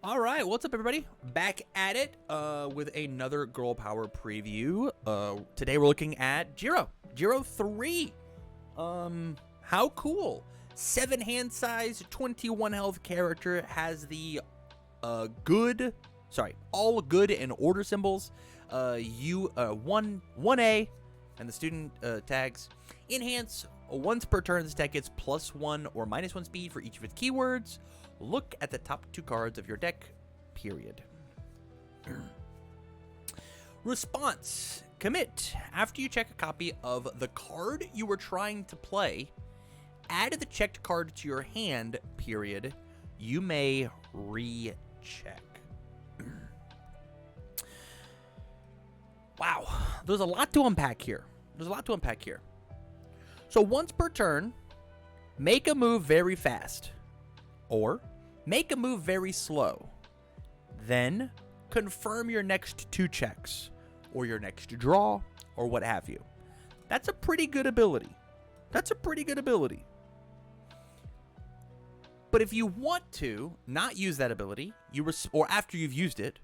All right, what's up, everybody? Back at it with another Girl Power preview. Today we're looking at Jiro 3. How cool! 7 hand size, 21 health character, has the all good and order symbols. 1A and the student tags. Enhance once per turn. This deck gets +1 or -1 speed for each of its keywords. Look at the top 2 cards of your deck, period. Response. Commit. After you check a copy of the card you were trying to play, add the checked card to your hand, period. You may recheck. Wow. There's a lot to unpack here. So once per turn, make a move very fast. Or make a move very slow. Then confirm your next 2 checks, or your next draw, or what have you. That's a pretty good ability. But if you want to not use that ability, or after you've used it,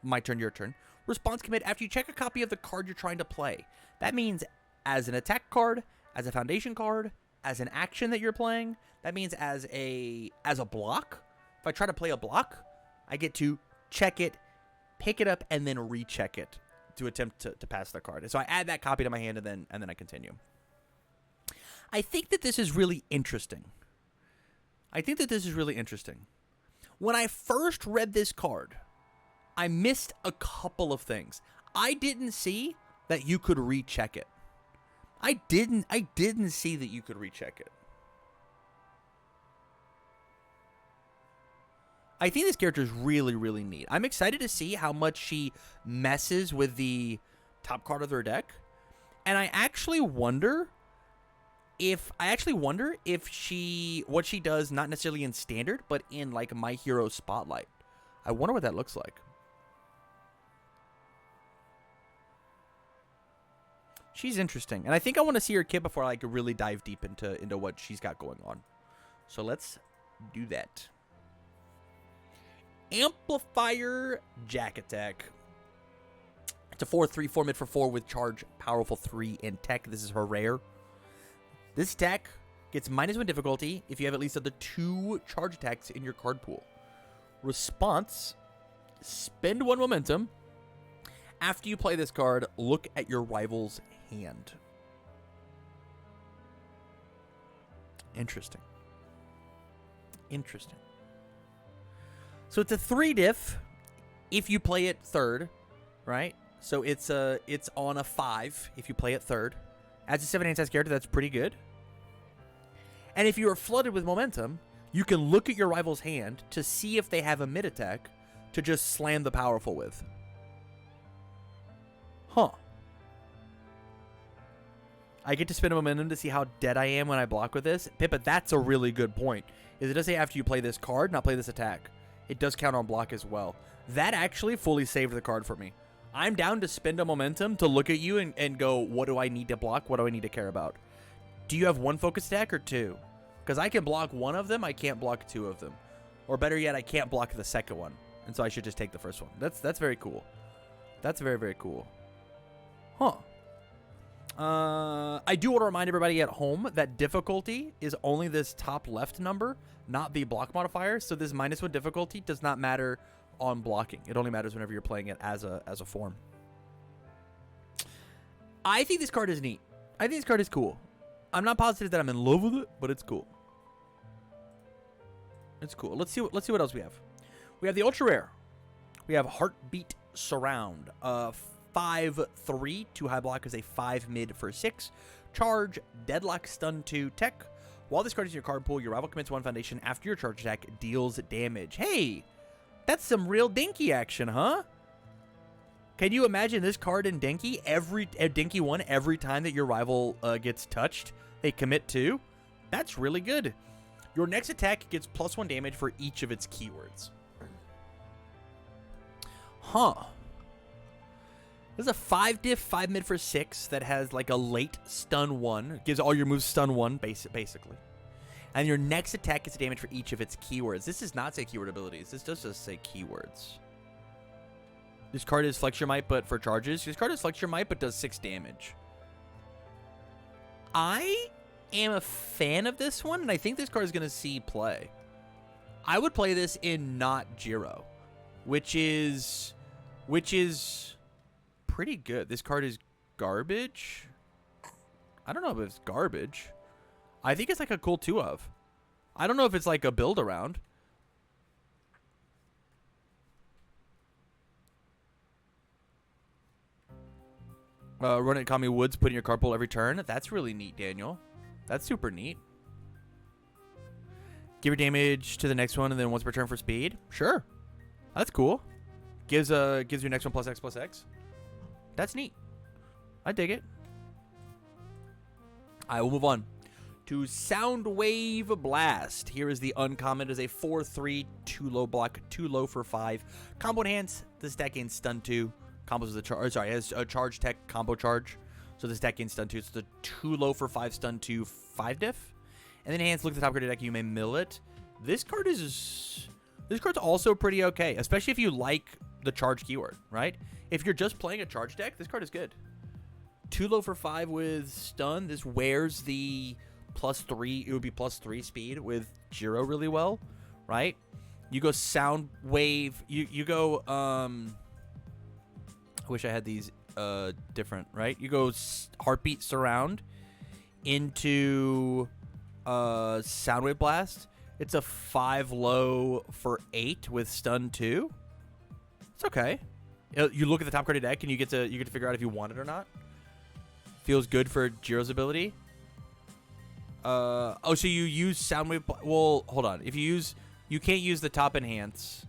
my turn, your turn, response commit after you check a copy of the card you're trying to play. That means as an attack card, as a foundation card, as an action that you're playing. That means as a block. If I try to play a block, I get to check it, pick it up, and then recheck it to attempt to pass the card. So I add that copy to my hand, and then I continue. I think that this is really interesting. When I first read this card, I missed a couple of things. I didn't see that you could recheck it. I didn't see that you could recheck it. I think this character is really, really neat. I'm excited to see how much she messes with the top card of their deck. And I actually wonder if what she does, not necessarily in standard, but in like My Hero Spotlight. I wonder what that looks like. She's interesting, and I think I want to see her kit before I like really dive deep into what she's got going on. So let's do that. Amplifier Jack Attack. It's a 4/3, 4 mid for 4 with charge, powerful 3 in tech. This is her rare. This attack gets -1 difficulty if you have at least other 2 charge attacks in your card pool. Response. Spend 1 momentum. After you play this card, look at your rival's hand. Interesting. So it's a 3 diff if you play it third, right? So it's on a 5 if you play it third. As a 7 hand size character, that's pretty good. And if you are flooded with momentum, you can look at your rival's hand to see if they have a mid attack to just slam the powerful with. Huh. I get to spend a momentum to see how dead I am when I block with this. Pippa, that's a really good point. It does say after you play this card, not play this attack. It does count on block as well. That actually fully saved the card for me. I'm down to spend a momentum to look at you and go, what do I need to block? What do I need to care about? Do you have 1 focus attack or 2? Because I can block 1 of them, I can't block 2 of them. Or better yet, I can't block the second one. And so I should just take the first one. That's very cool. That's very, very cool. Huh. I do want to remind everybody at home that difficulty is only this top left number, not the block modifier. So this -1 difficulty does not matter on blocking. It only matters whenever you're playing it as a form. I think this card is neat. I think this card is cool. I'm not positive that I'm in love with it, but it's cool. It's cool. Let's see what else we have. We have the ultra rare. We have Heartbeat Surround. 5/3, 2 high block is a 5 mid for 6. Charge, Deadlock, Stun 2, Tech. While this card is in your card pool, your rival commits 1 foundation after your charge attack deals damage. Hey, that's some real Dinky action, huh? Can you imagine this card in Dinky? Dinky 1, every time that your rival gets touched, they commit 2. That's really good. Your next attack gets +1 damage for each of its keywords. Huh. This is a 5 diff, 5 mid for 6 that has like a late stun 1. It gives all your moves stun 1, basically. And your next attack gets damage for each of its keywords. This does not say keyword abilities. This does just say keywords. This card is Flex Your Might, but for charges. This card is Flex Your Might, but does 6 damage. I am a fan of this one, and I think this card is going to see play. I would play this in not Jiro, which is pretty good. This card is garbage. I don't know if it's garbage. I think it's like a cool 2-of. I don't know if it's like a build around. Run it, Kami Woods, put in your card pool every turn. That's really neat, Daniel. That's super neat. Give your damage to the next one, and then once per turn for speed. Sure, that's cool. Gives your next one +X/+X. That's neat. I dig it. I will move on to Soundwave Blast. Here is the uncommon. It is a 4/3, 2 low block, 2 low for 5. Combo enhance. This deck gains stun 2. Combos with a charge. Sorry, it has a charge tech combo charge. So this deck gains stun 2. So the 2 low for 5 stun 2, 5 diff. And then enhance. Look at the top card of the deck. You may mill it. This card's also pretty okay, especially if you like the charge keyword, right? If you're just playing a charge deck, this card is good. 2 low for 5 with stun. This wears the +3. It would be +3 speed with Jiro really well, right? You go sound wave. You go. I wish I had these different, right? You go heartbeat surround into Soundwave Blast. It's a 5 low for 8 with stun 2. It's okay. You look at the top card of the deck and you get to figure out if you want it or not. Feels good for Jiro's ability. So you use Soundwave. Well, hold on. You can't use the top enhance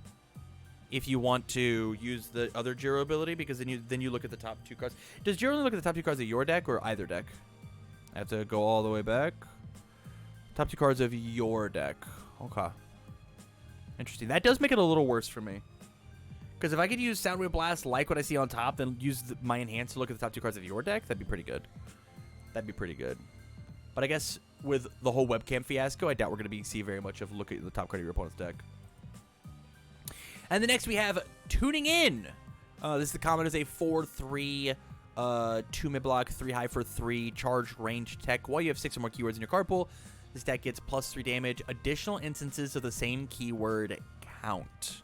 if you want to use the other Jiro ability, because then you look at the top 2 cards. Does Jiro only look at the top 2 cards of your deck or either deck? I have to go all the way back. Top 2 cards of your deck. Okay. Interesting. That does make it a little worse for me. Because if I could use Soundwave Blast, like what I see on top, then use my enhance to look at the top 2 cards of your deck, that'd be pretty good. That'd be pretty good. But I guess with the whole webcam fiasco, I doubt we're going to see very much of looking at the top card of your opponent's deck. And the next we have Tuning In. This is the common. Is a 4/3, 2 mid block, 3 high for 3 charge range tech. While you have 6 or more keywords in your card pool, this deck gets +3 damage. Additional instances of the same keyword count.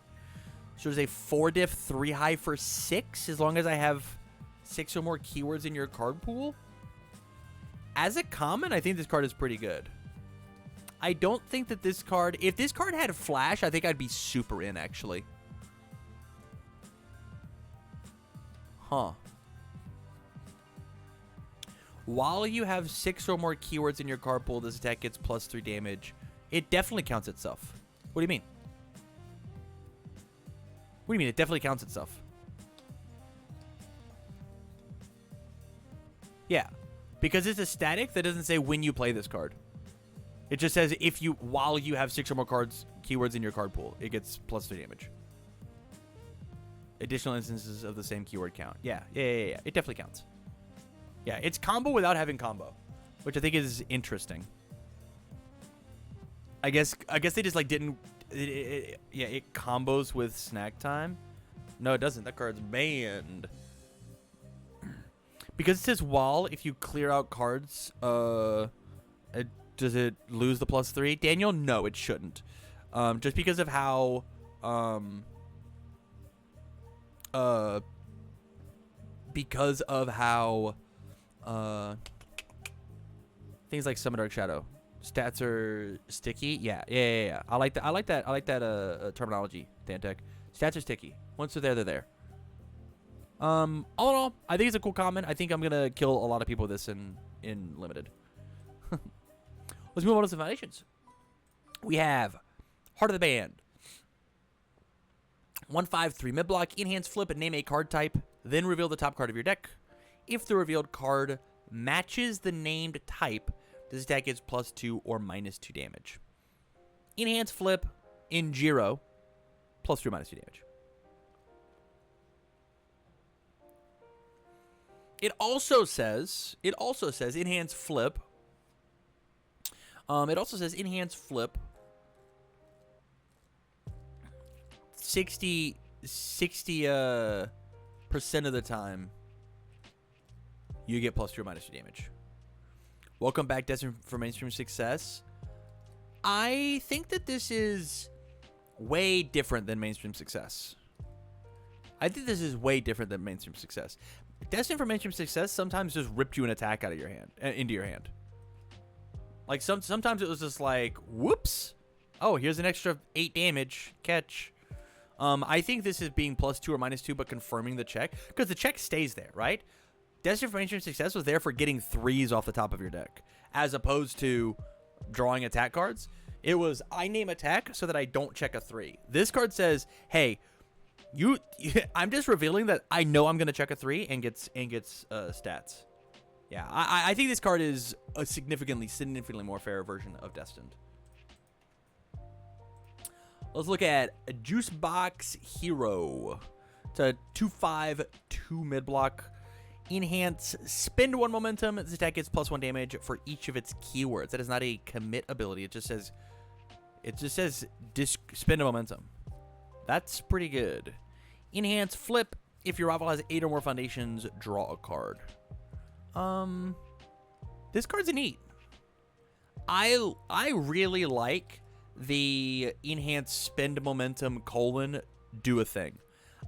So there's a 4 diff, 3 high for 6, as long as I have 6 or more keywords in your card pool. As a common, I think this card is pretty good. I don't think that this card... If this card had Flash, I think I'd be super in, actually. Huh. While you have 6 or more keywords in your card pool, this attack gets +3 damage. It definitely counts itself. What do you mean? What do you mean? It definitely counts itself. Yeah. Because it's a static that doesn't say when you play this card. It just says while you have 6 or more keywords in your card pool, it gets +3 damage. Additional instances of the same keyword count. Yeah. It definitely counts. Yeah, it's combo without having combo, which I think is interesting. I guess they just like didn't. It combos with snack time. No, it doesn't. That card's banned. Because it says while, if you clear out cards, does it lose the +3? Daniel, no, it shouldn't. Just because of how things like Summon Dark Shadow stats are sticky. Yeah. I like that terminology, Dantec. Stats are sticky. Once they're there, they're there. All in all, I think it's a cool comment. I think I'm gonna kill a lot of people with this in limited. Let's move on to some foundations. We have Heart of the Band. 1/5/3 mid block, enhance, flip, and name a card type, then reveal the top card of your deck. If the revealed card matches the named type, this attack gets +2 or -2 damage. Enhance, flip in Jiro, +3 or -2 damage. It also says enhance, flip It also says enhance flip. 60% of the time, you get +2 or -2 damage. Welcome back, Destined for Mainstream Success. I think that this is way different than Mainstream Success. Destined for Mainstream Success sometimes just ripped you an attack out of your hand, into your hand. Like sometimes it was just like, whoops. Oh, here's an extra 8 damage. Catch. I think this is being +2 or -2, but confirming the check, because the check stays there, right? Destined for Mainstream Success was there for getting 3s off the top of your deck, as opposed to drawing attack cards. It was, I name attack so that I don't check a 3. This card says, hey, I'm just revealing that I know I'm going to check a 3 and gets stats. Yeah, I think this card is a significantly more fair version of Destined. Let's look at Juicebox Hero. It's a 2/5, 2 mid block. Enhance, spend 1 momentum. This attack gets +1 damage for each of its keywords. That is not a commit ability. It just says spend a momentum. That's pretty good. Enhance, flip. If your rival has 8 or more foundations, draw a card. This card's neat. I really like the enhance, spend momentum, do a thing.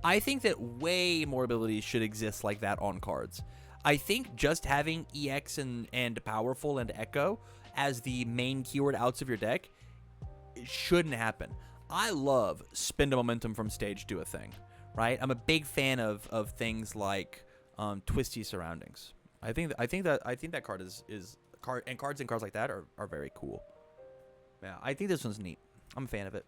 I think that way more abilities should exist like that on cards. I think just having EX and Powerful and Echo as the main keyword outs of your deck shouldn't happen. I love spend a momentum from stage, do a thing, right? I'm a big fan of things like twisty surroundings. I think that card is cards like that are very cool. Yeah, I think this one's neat. I'm a fan of it.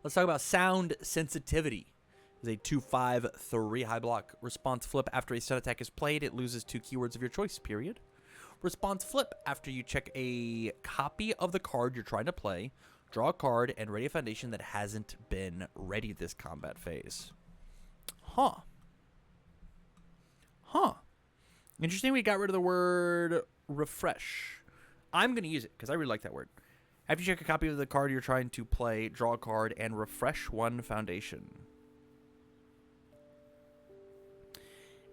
Let's talk about Sound Sensitivity. It's a 2/5, 3 high block. Response flip. After a stun attack is played, it loses 2 keywords of your choice, period. Response flip. After you check a copy of the card you're trying to play, draw a card and ready a foundation that hasn't been ready this combat phase. Huh. Interesting, we got rid of the word refresh. I'm going to use it because I really like that word. After you check a copy of the card you're trying to play, draw a card and refresh 1 foundation.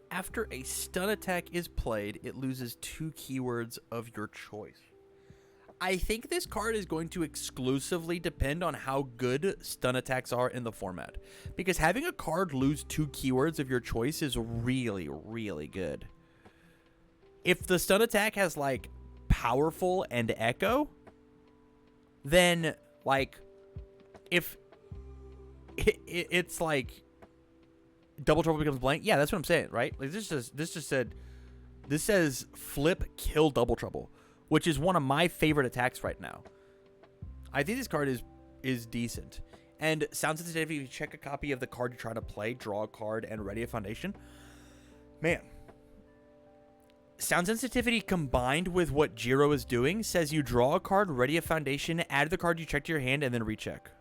After a stun attack is played, it loses 2 keywords of your choice. I think this card is going to exclusively depend on how good stun attacks are in the format, because having a card lose 2 keywords of your choice is really, really good. If the stun attack has, like, Powerful and Echo, then, like, if it's like Double Trouble becomes blank, yeah, that's what I'm saying, right? Like, this says flip, kill Double Trouble, which is one of my favorite attacks right now. I think this card is decent. And Sound Sensitivity, if you check a copy of the card you're trying to play, draw a card, and ready a foundation, man. Sound Sensitivity combined with what Jiro is doing says you draw a card, ready a foundation, add the card you checked to your hand, and then recheck.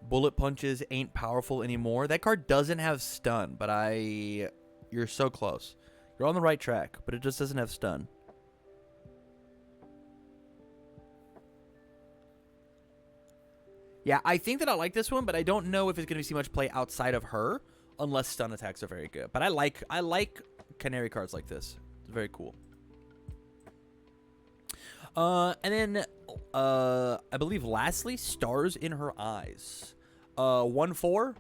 Bullet Punches ain't powerful anymore. That card doesn't have stun, but you're so close. You're on the right track, but it just doesn't have stun. Yeah, I think that I like this one, but I don't know if it's going to see much play outside of her, unless stun attacks are very good. But I like canary cards like this. It's very cool. And then I believe lastly, Stars in Her Eyes. 1/4,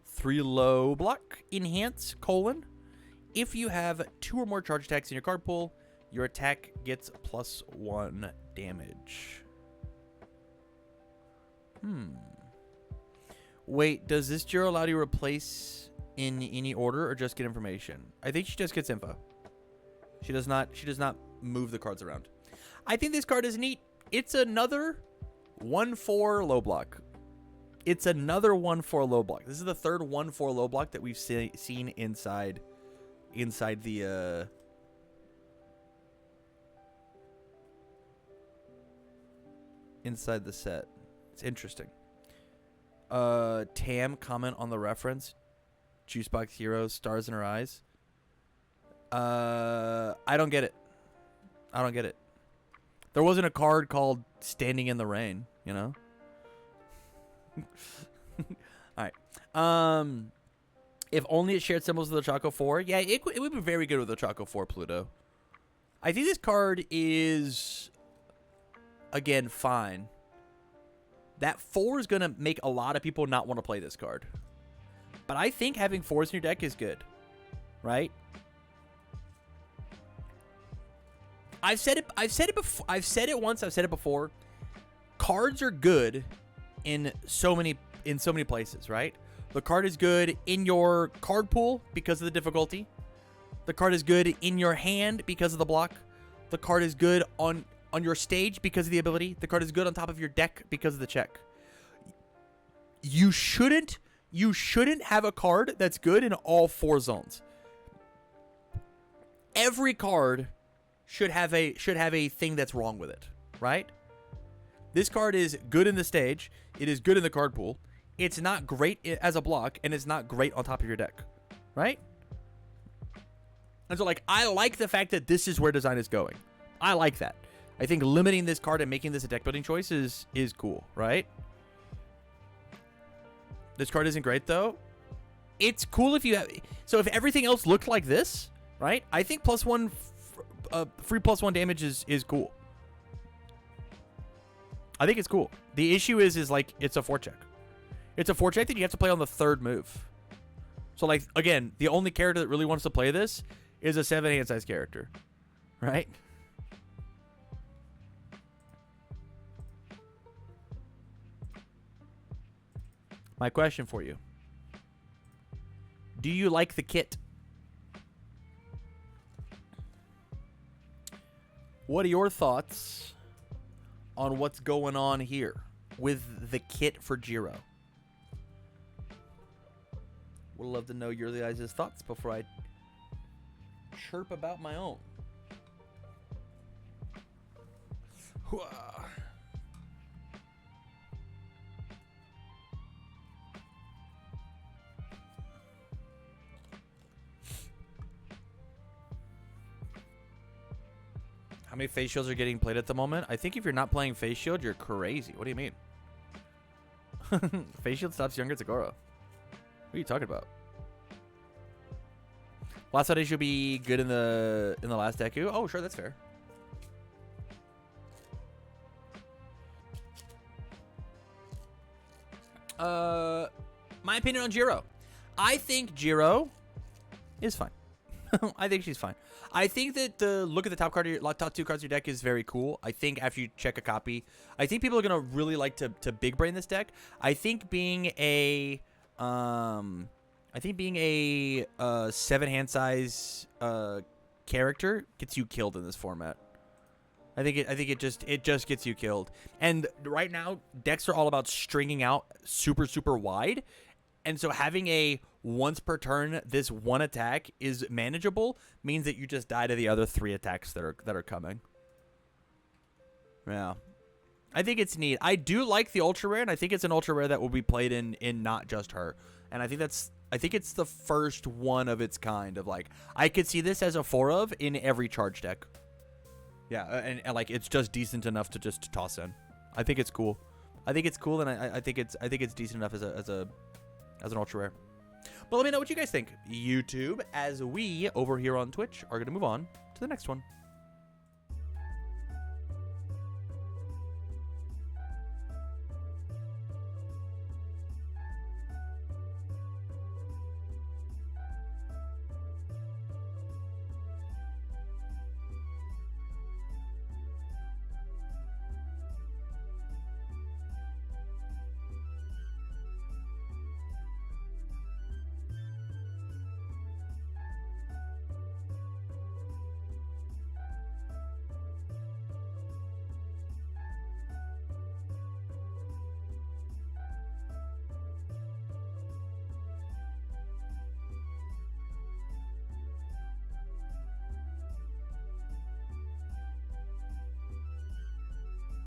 3 low block. Enhance, : if you have 2 or more charge attacks in your card pool, your attack gets +1 damage. Wait, does this Jiro allow you to replace in any order or just get information? I think she just gets info. She does not move the cards around. I think this card is neat. It's another 1/4 low block. This is the third 1/4 low block that we've seen inside the inside the set. It's interesting. Tam, comment on the reference. Juicebox Hero, Stars in Her Eyes. I don't get it. I don't get it. There wasn't a card called Standing in the Rain, you know? All right. If only it shared symbols with the Choco 4. Yeah, it would be very good with the Choco 4 Pluto. I think this card is, again, fine. That 4 is going to make a lot of people not want to play this card. But I think having 4s in your deck is good, right? I've said it before. I've said it once. I've said it before. Cards are good in so many places, right? The card is good in your card pool because of the difficulty. The card is good in your hand because of the block. The card is good on your stage because of the ability. The card is good on top of your deck because of the check. You shouldn't have a card that's good in all 4 zones. Every card should have a thing that's wrong with it, right? This card is good in the stage. It is good in the card pool. It's not great as a block, and it's not great on top of your deck, right? And so, like, I like the fact that this is where design is going. I like that. I think limiting this card and making this a deck building choice is cool, right? This card isn't great, though. It's cool if you have... So if everything else looked like this, right? I think +1... free +1 damage is cool. I think it's cool. The issue is like, it's a 4-check. It's a 4-check that you have to play on the 3rd move. So, like, again, the only character that really wants to play this is a 7-hand size character, right? My question for you. Do you like the kit? What are your thoughts on what's going on here with the kit for Jiro? Would love to know your guys' thoughts before I chirp about my own. How many face shields are getting played at the moment? I think if you're not playing face shield, you're crazy. What do you mean? Face shield stops younger Tagoro. What are you talking about? Last Sunday should be good in the last Deku. Oh, sure, that's fair. My opinion on Jiro. I think Jiro is fine. I think she's fine. I think that the look at the top 2 cards of your deck is very cool. I think after you check a copy, I think people are gonna really like to big brain this deck. I think being a 7-hand size character gets you killed in this format. I think it just gets you killed. And right now, decks are all about stringing out super wide. And so having a once per turn, this one attack is manageable, means that you just die to the other 3 attacks that are coming. Yeah. I think it's neat. I do like the ultra rare, and I think it's an ultra rare that will be played in not just her. And I think it's the first one of its kind of, like, I could see this as a 4 of in every charge deck. Yeah, and like, it's just decent enough to just toss in. I think it's cool. I think it's cool, and I think it's decent enough as an ultra rare. But let me know what you guys think. YouTube, as we over here on Twitch are going to move on to the next one.